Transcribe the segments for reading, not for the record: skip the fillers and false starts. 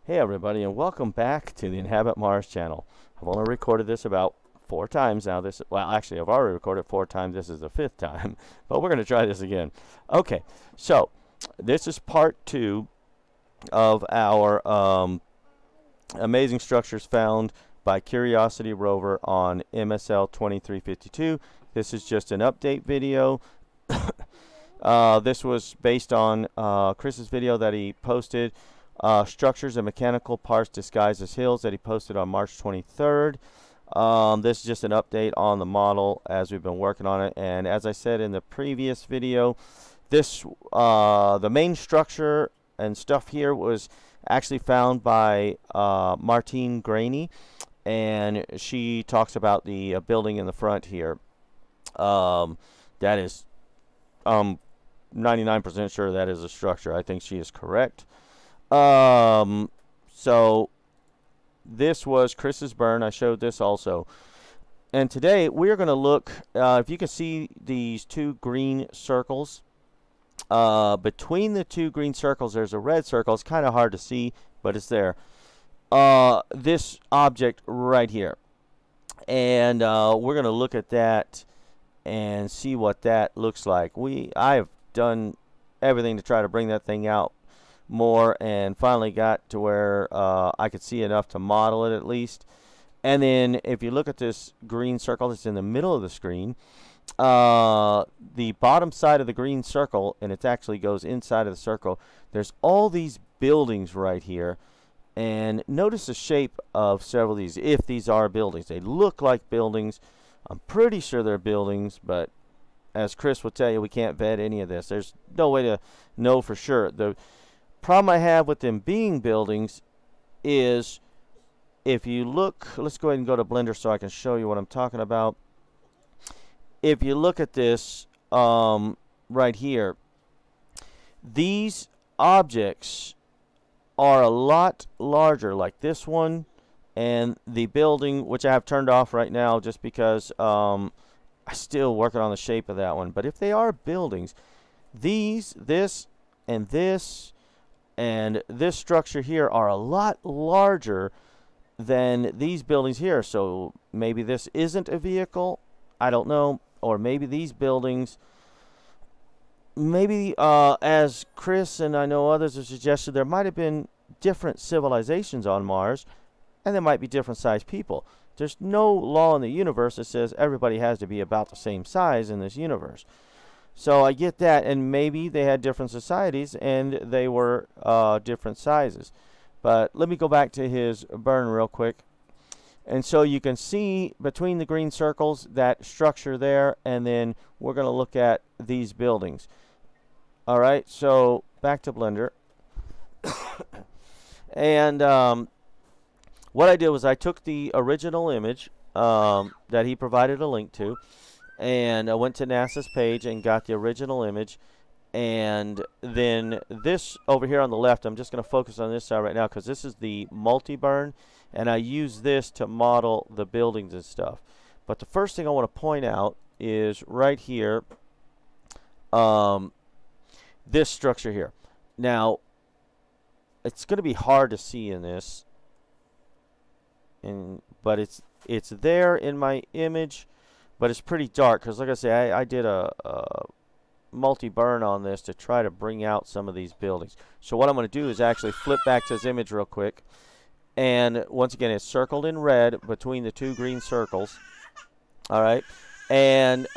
Hey everybody, and welcome back to the Inhabit Mars channel. I've only recorded this about 4 times now. Well, actually, I've already recorded 4 times. This is the 5th time, but we're going to try this again. Okay, so this is part 2 of our amazing structures found by Curiosity Rover on MSL2352. This is just an update video. This was based on Chris's video that he posted. Structures and mechanical parts disguised as hills that he posted on March 23rd. This is just an update on the model as we've been working on it. And as I said in the previous video, this the main structure and stuff here was actually found by Martine Graney, and she talks about the building in the front here. That is 99% sure that is a structure. I think she is correct. So this was Chris's burn. I showed this also. And today we are going to look, if you can see these 2 green circles, between the 2 green circles there's a red circle. It's kind of hard to see, but it's there. This object right here. And we're going to look at that and see what that looks like. I have done everything to try to bring that thing out more, and finally got to where I could see enough to model it at least. And then if you look at this green circle that's in the middle of the screen, the bottom side of the green circle, and it actually goes inside of the circle, there's all these buildings right here. And notice the shape of several of these, if these are buildings. They look like buildings. I'm pretty sure they're buildings, but as Chris will tell you, we can't vet any of this. There's no way to know for sure. The problem I have with them being buildings is, if you look, let's go ahead and go to Blender so I can show you what I'm talking about. If you look at this right here, these objects are a lot larger, like this one and the building, which I have turned off right now just because I'm still working on the shape of that one. But if they are buildings, this and this and this structure here are a lot larger than these buildings here. So maybe this isn't a vehicle, I don't know. Or maybe these buildings, maybe as Chris and I know others have suggested, there might have been different civilizations on Mars, and there might be different sized people. There's no law in the universe that says everybody has to be about the same size in this universe. So I get that, and maybe they had different societies and they were different sizes. But let me go back to his burn real quick. And so you can see between the green circles that structure there, and then we're going to look at these buildings. All right, so back to Blender. And what I did was I took the original image that he provided a link to, and I went to NASA's page and got the original image. And then this over here on the left, I'm just going to focus on this side right now because this is the multi-burn, and I use this to model the buildings and stuff. But the first thing I want to point out is right here, this structure here. Now, it's going to be hard to see in this, but it's there in my image, but it's pretty dark because, like I say, I did a multi-burn on this to try to bring out some of these buildings. So what I'm going to do is actually flip back to this image real quick, and once again it's circled in red between the 2 green circles. All right, and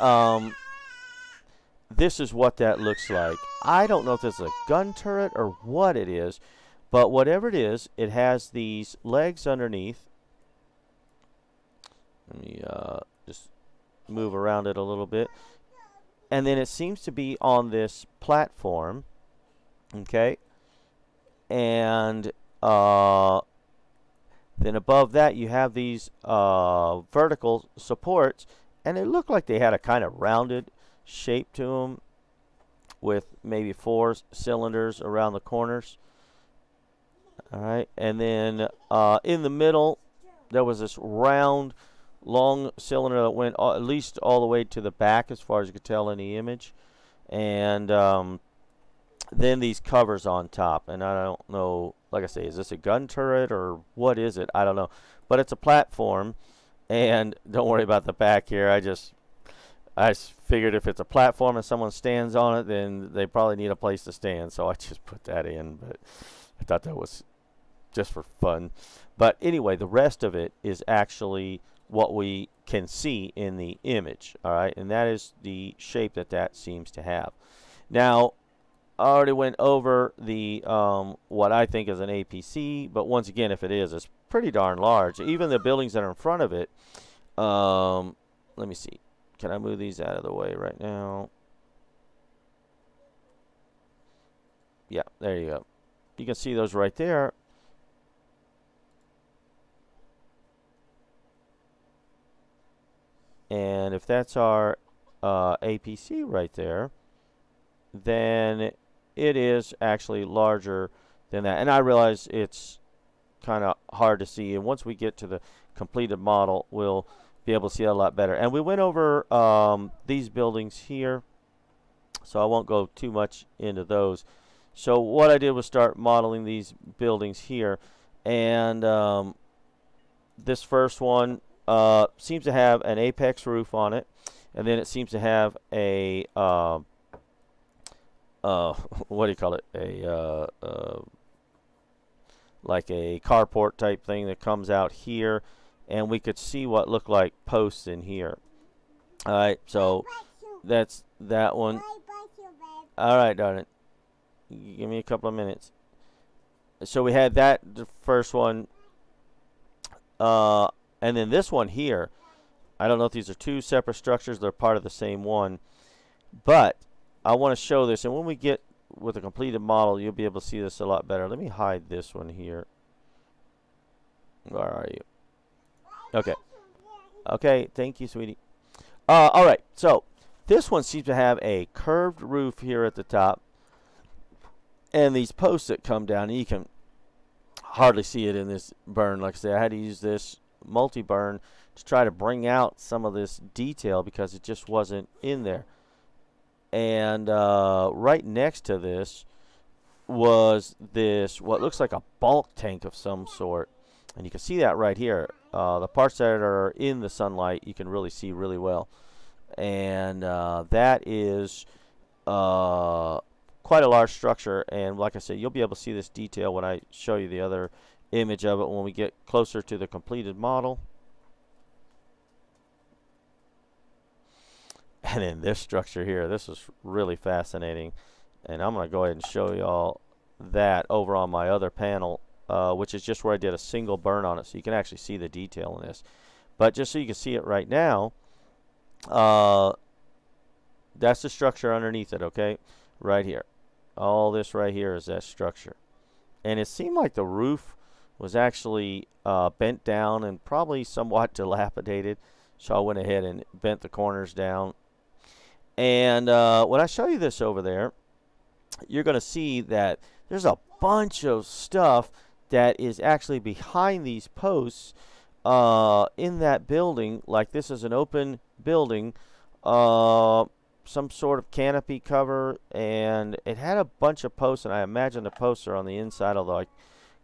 this is what that looks like. I don't know if this is a gun turret or what it is, but whatever it is, it has these legs underneath. Let me just move around it a little bit. And then it seems to be on this platform. Okay. And then above that you have these vertical supports. And they look like they had a kind of rounded shape to them, with maybe 4 cylinders around the corners. All right. And then in the middle there was this round long cylinder that went at least all the way to the back as far as you could tell in the image. And then these covers on top. And I don't know, like I say, is this a gun turret or what is it? I don't know. But it's a platform, and don't worry about the back here. I figured if it's a platform and someone stands on it, then they probably need a place to stand. So I just put that in, but I thought that was just for fun. But anyway, the rest of it is actually what we can see in the image. All right, and that is the shape that that seems to have. Now, I already went over the what I think is an APC, but once again, if it is, it's pretty darn large. Even the buildings that are in front of it, let me see. Can I move these out of the way right now? Yeah, there you go. You can see those right there. And if that's our APC right there, then it is actually larger than that. And I realize it's kind of hard to see. And once we get to the completed model, we'll be able to see it a lot better. And we went over these buildings here, so I won't go too much into those. So what I did was start modeling these buildings here. And this first one seems to have an apex roof on it. And then it seems to have a what do you call it? Like a carport type thing that comes out here, and we could see what looked like posts in here. All right, so that's that one. All right, darling, give me a couple of minutes. So we had that, the first one, and then this one here. I don't know if these are two separate structures. They're part of the same one, but I want to show this, and when we get with a completed model, you'll be able to see this a lot better. Let me hide this one here. Where are you? Okay. Okay, thank you, sweetie. All right, so this one seems to have a curved roof here at the top, and these posts that come down, and you can hardly see it in this burn. Like I said, I had to use this multi-burn to try to bring out some of this detail because it just wasn't in there. And right next to this was this, what looks like a bulk tank of some sort. And you can see that right here. The parts that are in the sunlight, you can really see really well. And that is quite a large structure. And like I said, you'll be able to see this detail when I show you the other image of it when we get closer to the completed model. And then this structure here, this is really fascinating. And I'm going to go ahead and show you all that over on my other panel, which is just where I did a single burn on it. So you can actually see the detail in this. But just so you can see it right now, that's the structure underneath it, okay? Right here. All this right here is that structure. And it seemed like the roof was actually bent down and probably somewhat dilapidated. So I went ahead and bent the corners down. And when I show you this over there, you're going to see that there's a bunch of stuff that is actually behind these posts in that building. Like this is an open building, some sort of canopy cover, and it had a bunch of posts, and I imagine the posts are on the inside, although I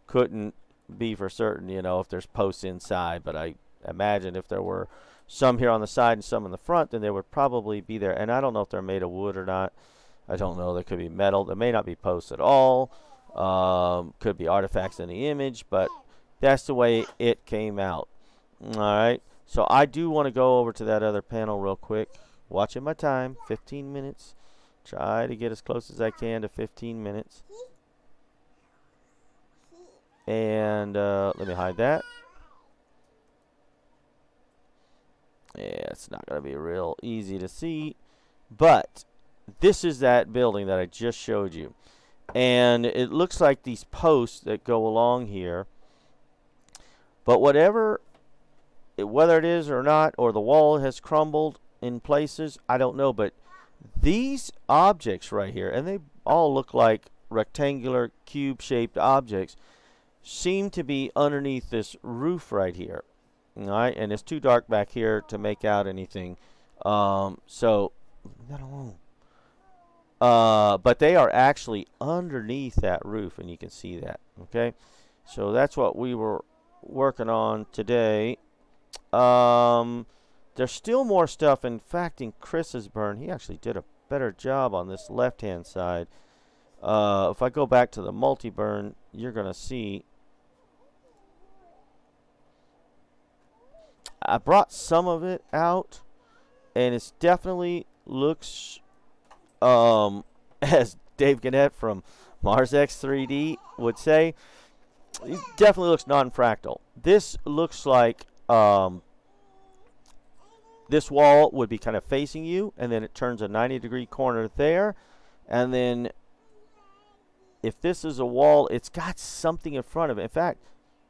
couldn't be for certain, you know, if there's posts inside, but I imagine if there were some here on the side and some in the front, then they would probably be there. And I don't know if they're made of wood or not. I don't know. They could be metal. They may not be posts at all. Could be artifacts in the image, but that's the way it came out. All right. So I do want to go over to that other panel real quick. Watching my time, 15 minutes. Try to get as close as I can to 15 minutes. And let me hide that. Yeah, it's not going to be real easy to see, but this is that building that I just showed you. And it looks like these posts that go along here, but whether it is or not, or the wall has crumbled in places, I don't know, but these objects right here, and they all look like rectangular cube-shaped objects, seem to be underneath this roof right here. All right, and it's too dark back here to make out anything. So leave that alone. But they are actually underneath that roof, and you can see that. Okay, so that's what we were working on today. There's still more stuff. In fact, in Chris's burn, he actually did a better job on this left-hand side. If I go back to the multi-burn, you're going to see I brought some of it out, and it definitely looks, as Dave Gannett from Mars X 3D would say, it definitely looks non-fractal. This looks like this wall would be kind of facing you, and then it turns a 90-degree corner there, and then if this is a wall, it's got something in front of it. In fact,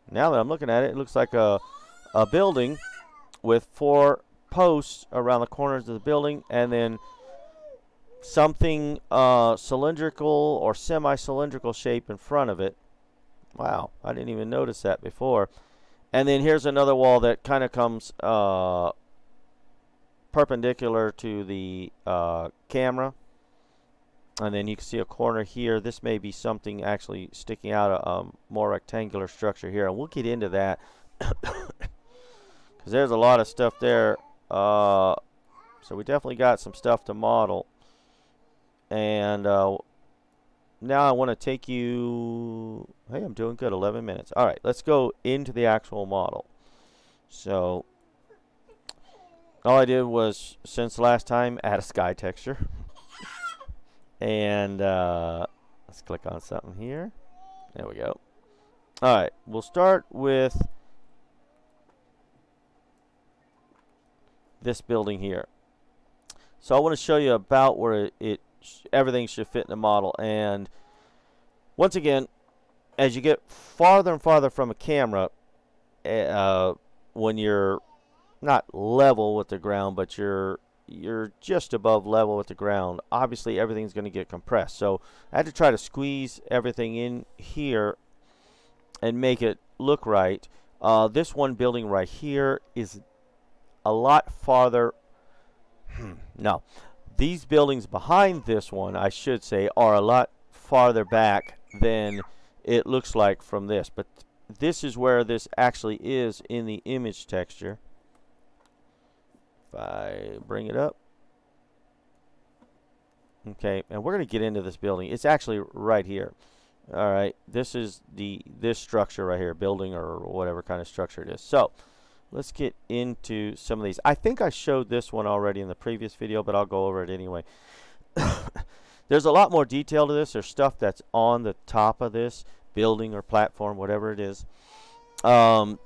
now that I'm looking at it, it looks like a building with 4 posts around the corners of the building, and then something cylindrical or semi-cylindrical shape in front of it. Wow, I didn't even notice that before. And then here's another wall that kind of comes perpendicular to the camera. And then you can see a corner here. This may be something actually sticking out, a more rectangular structure here. And we'll get into that. Because there's a lot of stuff there. So we definitely got some stuff to model. And now I want to take you... Hey, I'm doing good, 11 minutes. All right, let's go into the actual model. So all I did was, since last time, add a sky texture. And let's click on something here. There we go. All right, we'll start with this building here. So I want to show you about where everything should fit in the model. And once again, as you get farther and farther from a camera, when you're not level with the ground, but you're just above level with the ground, obviously everything's going to get compressed. So I had to try to squeeze everything in here and make it look right. This one building right here is a lot farther. No, these buildings behind this one, I should say, are a lot farther back than it looks like from this. But this is where this actually is in the image texture. If I bring it up. Okay, and we're going to get into this building. It's actually right here. All right, this is this structure right here, building or whatever kind of structure it is. So let's get into some of these. I think I showed this one already in the previous video, but I'll go over it anyway. There's a lot more detail to this. There's stuff that's on the top of this building or platform, whatever it is. But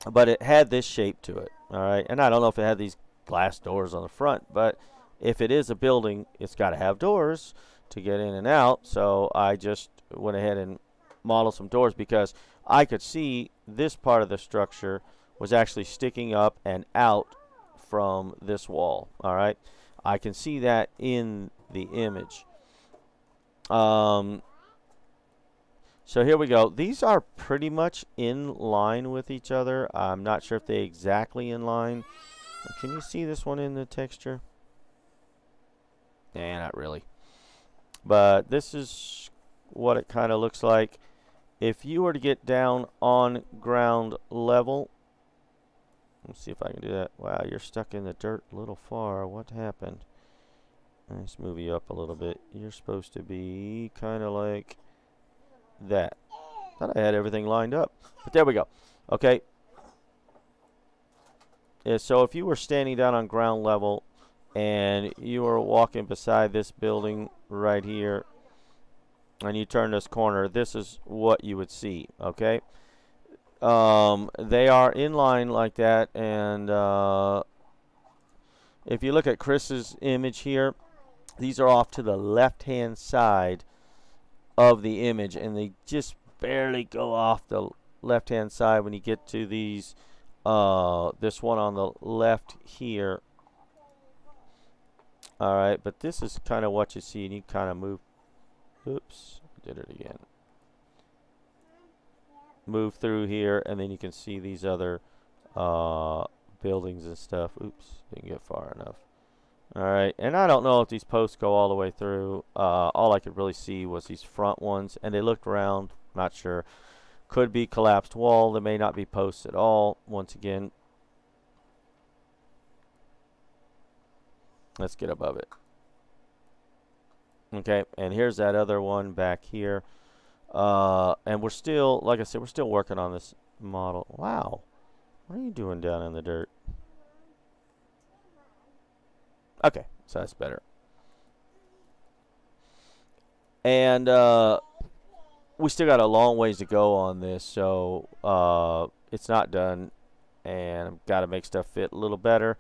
it had this shape to it. All right, and I don't know if it had these glass doors on the front, but if it is a building, it's got to have doors to get in and out. So I just went ahead and modeled some doors because I could see this part of the structure was actually sticking up and out from this wall. All right, I can see that in the image. So here we go. These are pretty much in line with each other. I'm not sure if they're exactly in line. Can you see this one in the texture? Nah, not really. But this is what it kind of looks like. If you were to get down on ground level, let's see if I can do that. Wow, you're stuck in the dirt a little far. What happened? Let's move you up a little bit. You're supposed to be kind of like that. Thought I had everything lined up, but there we go. Okay. Yeah, so if you were standing down on ground level and you were walking beside this building right here and you turn this corner, this is what you would see. Okay. They are in line like that, and if you look at Chris's image here, these are off to the left-hand side of the image, and they just barely go off the left-hand side when you get to these. This one on the left here. All right, but this is kind of what you see, and you kind of move. Oops, did it again. Move through here, and then you can see these other buildings and stuff. Oops, didn't get far enough. Alright, and I don't know if these posts go all the way through. All I could really see was these front ones, and they looked round. Not sure. Could be collapsed wall. They may not be posts at all. Once again, let's get above it. Okay, and here's that other one back here. And we're still, like I said, we're still working on this model. Wow. What are you doing down in the dirt? Okay, so that's better. And we still got a long ways to go on this, so it's not done, and I've got to make stuff fit a little better.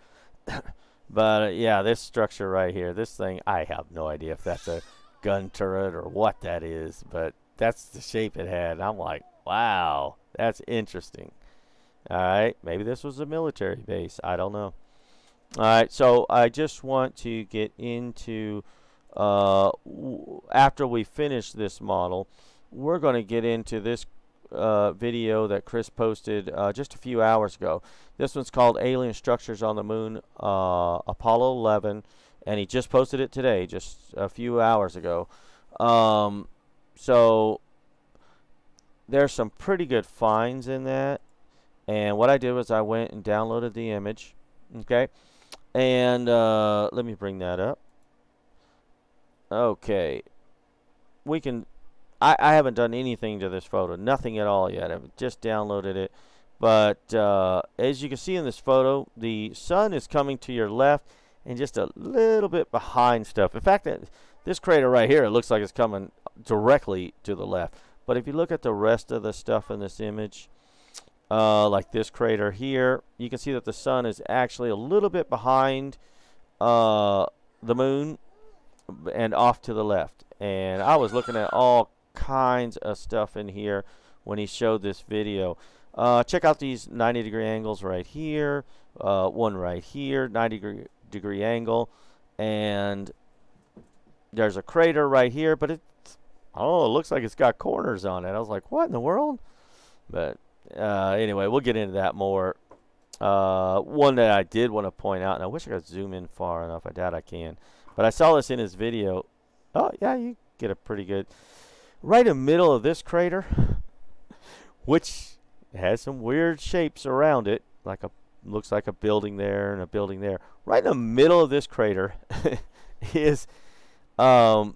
But yeah, this structure right here, this thing, I have no idea if that's a gun turret or what that is, but that's the shape it had. And I'm like, wow, that's interesting. All right, maybe this was a military base. I don't know. All right, so I just want to get into, after we finish this model, we're going to get into this video that Chris posted just a few hours ago. This one's called Alien Structures on the Moon, Apollo 11, and he just posted it today, just a few hours ago. So there's some pretty good finds in that, and what I did was I went and downloaded the image, okay, and let me bring that up. Okay, we can, I haven't done anything to this photo, nothing at all yet. I've just downloaded it. But as you can see in this photo, the sun is coming to your left and just a little bit behind stuff. In fact, this crater right here, it looks like it's coming directly to the left. But if you look at the rest of the stuff in this image, like this crater here, you can see that the sun is actually a little bit behind the moon and off to the left. And I was looking at all kinds of stuff in here when he showed this video. Check out these 90-degree angles right here, one right here, 90-degree angle, and there's a crater right here, but it looks like it's got corners on it. I was like, what in the world? But anyway, we'll get into that more. One that I did want to point out, and I wish I could zoom in far enough. I doubt I can, but I saw this in his video. Oh yeah, you get a pretty good. Right in the middle of this crater, which has some weird shapes around it, like looks like a building there and a building there. Right in the middle of this crater is my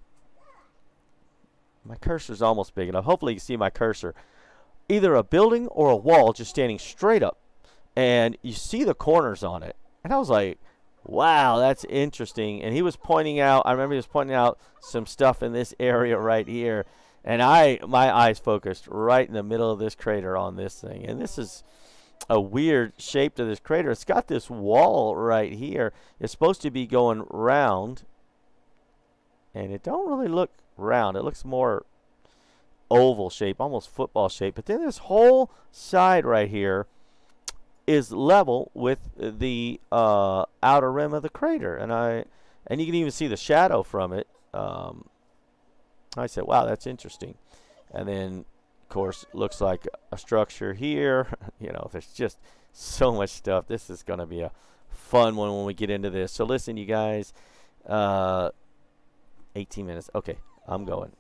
cursor's almost big enough. Hopefully you can see my cursor. Either a building or a wall just standing straight up, and you see the corners on it. And I was like, wow, that's interesting. And he was pointing out, I remember he was pointing out some stuff in this area right here. And my eyes focused right in the middle of this crater on this thing. And this is a weird shape to this crater. It's got this wall right here. It's supposed to be going round. And it don't really look round. It looks more oval shape, almost football shape. But then this whole side right here is level with the outer rim of the crater. And you can even see the shadow from it. I said, wow, that's interesting. And then, of course, looks like a structure here. You know, there's just so much stuff. This is going to be a fun one when we get into this. So listen, you guys, 18 minutes. Okay, I'm going.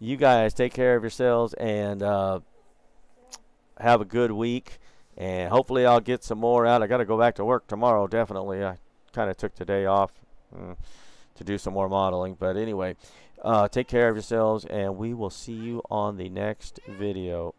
You guys take care of yourselves and have a good week. And hopefully I'll get some more out. I got to go back to work tomorrow, definitely. I kind of took the day off to do some more modeling. But anyway, take care of yourselves, and we will see you on the next video.